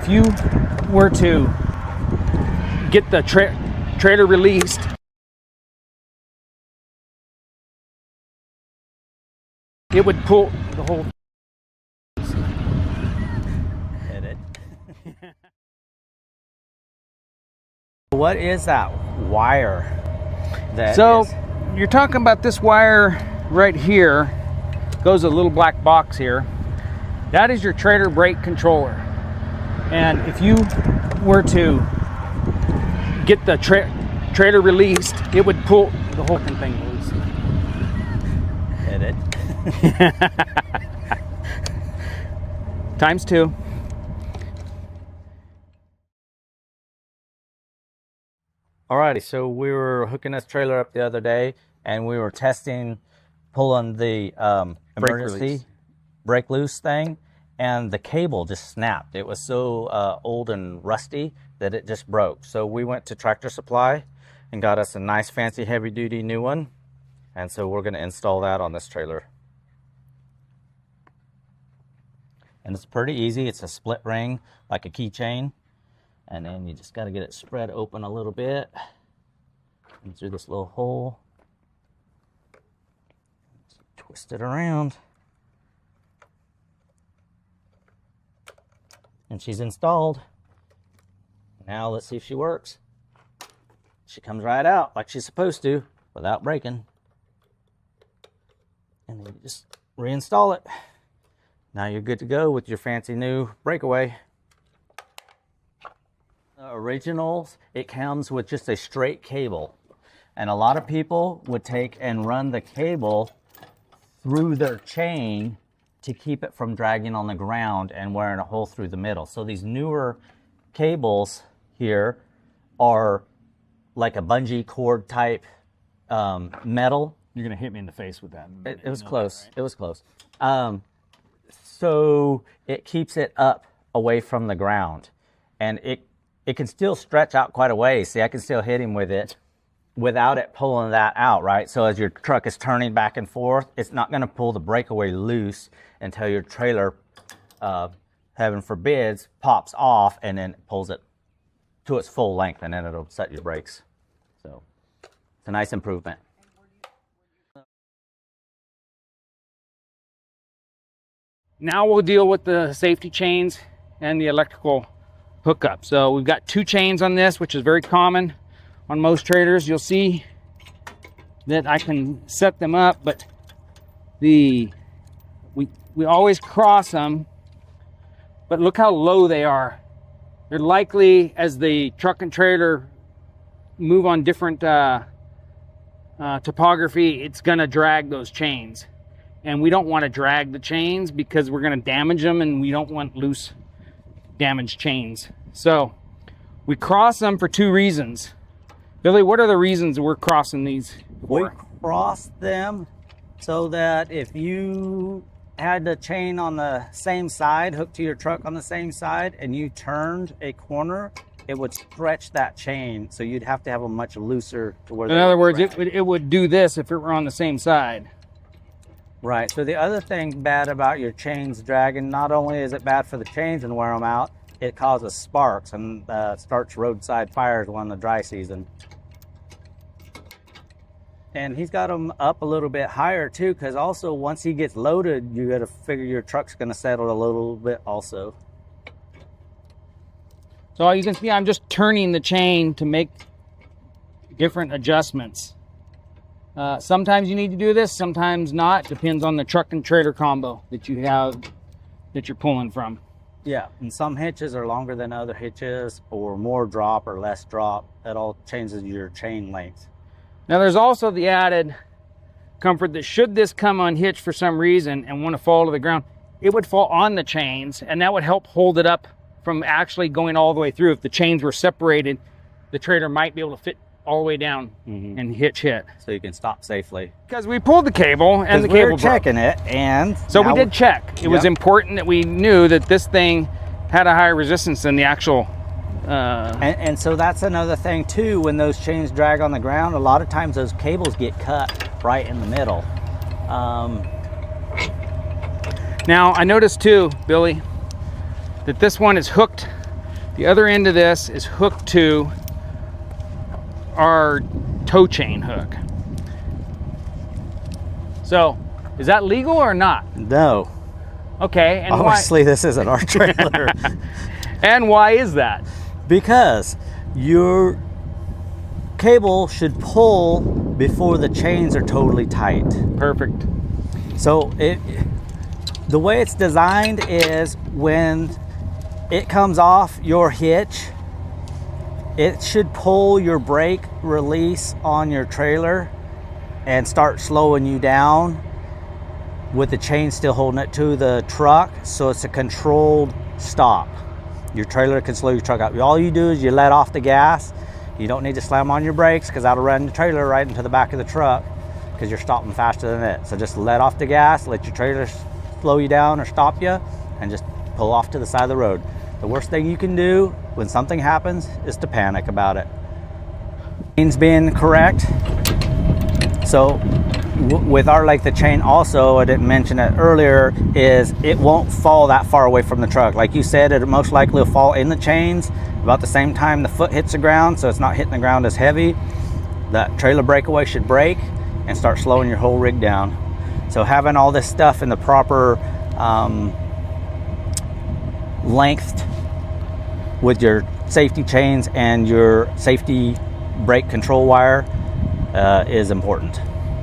if you were to get the trailer released, it would pull the whole. Hit it. What is that wire? So you're talking about this wire right here. Goes a little black box here. That is your trailer brake controller. And if you were to get the trailer released, it would pull the whole thing loose. Hit it. Times 2. Alrighty, so we were hooking this trailer up the other day, and we were testing pulling the emergency brake loose thing, and the cable just snapped. It was so old and rusty that it just broke. So we went to Tractor Supply and got us a nice fancy heavy duty new one, and so we're going to install that on this trailer. And it's pretty easy. It's a split ring like a keychain. And then you just got to get it spread open a little bit and through this little hole. Twist it around. And she's installed. Now let's see if she works. She comes right out like she's supposed to without breaking. And then you just reinstall it. Now you're good to go with your fancy new breakaway. Originals, it comes with just a straight cable, and a lot of people would take and run the cable through their chain to keep it from dragging on the ground and wearing a hole through the middle. So these newer cables here are like a bungee cord type metal. You're gonna hit me in the face with that. It was close. Right? It was close. So it keeps it up away from the ground, and it can still stretch out quite a ways. See, I can still hit him with it without it pulling that out, right? So as your truck is turning back and forth, it's not going to pull the breakaway loose until your trailer, heaven forbids, pops off and then pulls it to its full length, and then it'll set your brakes. So it's a nice improvement. Now we'll deal with the safety chains and the electrical hookup. So we've got 2 chains on this, which is very common on most trailers. You'll see that I can set them up, but we always cross them, but look how low they are. They're likely, as the truck and trailer move on different topography, it's gonna drag those chains, and we don't want to drag the chains because we're gonna damage them, and we don't want loose damaged chains. So we cross them for 2 reasons. Billy, what are the reasons we're crossing these for? We cross them so that if you had the chain on the same side, hooked to your truck on the same side, and you turned a corner, it would stretch that chain. So you'd have to have a much looser to where. In other words, it would do this if it were on the same side. Right. So the other thing bad about your chains dragging, not only is it bad for the chains and wear them out, it causes sparks and starts roadside fires when the dry season. And he's got them up a little bit higher too, because also once he gets loaded, you got to figure your truck's going to settle a little bit also. So you can see I'm just turning the chain to make different adjustments. Sometimes you need to do this, sometimes not. Depends on the truck and trailer combo that you have, that you're pulling from. Yeah, and some hitches are longer than other hitches, or more drop or less drop. That all changes your chain length. Now there's also the added comfort that should this come unhitched for some reason and want to fall to the ground, it would fall on the chains, and that would help hold it up from actually going all the way through. If the chains were separated, the trailer might be able to fit all the way down and hit. So you can stop safely. Because we pulled the cable and the cable broke. Checking it, and so we did check. It was important that we knew that this thing had a higher resistance than the actual. And so that's another thing too. When those chains drag on the ground, a lot of times those cables get cut right in the middle. Now I noticed too, Billy, that this one is hooked The other end of this is hooked to our tow chain hook. So, is that legal or not? No. Okay, and Obviously, this isn't our trailer. and why is that? Because your cable should pull before the chains are totally tight. Perfect. So the way it's designed is when it comes off your hitch, it should pull your brake release on your trailer and start slowing you down with the chain still holding it to the truck, so it's a controlled stop. Your trailer can slow your truck up. All you do is you let off the gas. You don't need to slam on your brakes because that'll run the trailer right into the back of the truck because you're stopping faster than it. So just let off the gas, let your trailer slow you down or stop you, and just pull off to the side of the road. The worst thing you can do when something happens is to panic about it. Chains being correct. So with our the chain also, I didn't mention it earlier, is it won't fall that far away from the truck. Like you said, it most likely will fall in the chains about the same time the foot hits the ground, so it's not hitting the ground as heavy. That trailer breakaway should break and start slowing your whole rig down. So having all this stuff in the proper length with your safety chains and your safety brake control wire is important.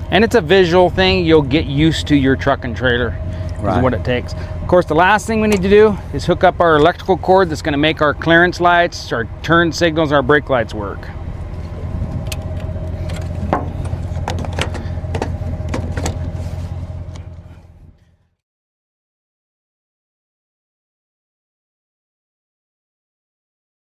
And it's a visual thing. You'll get used to your truck and trailer is what it takes. Of course, the last thing we need to do is hook up our electrical cord that's going to make our clearance lights, our turn signals, our brake lights work.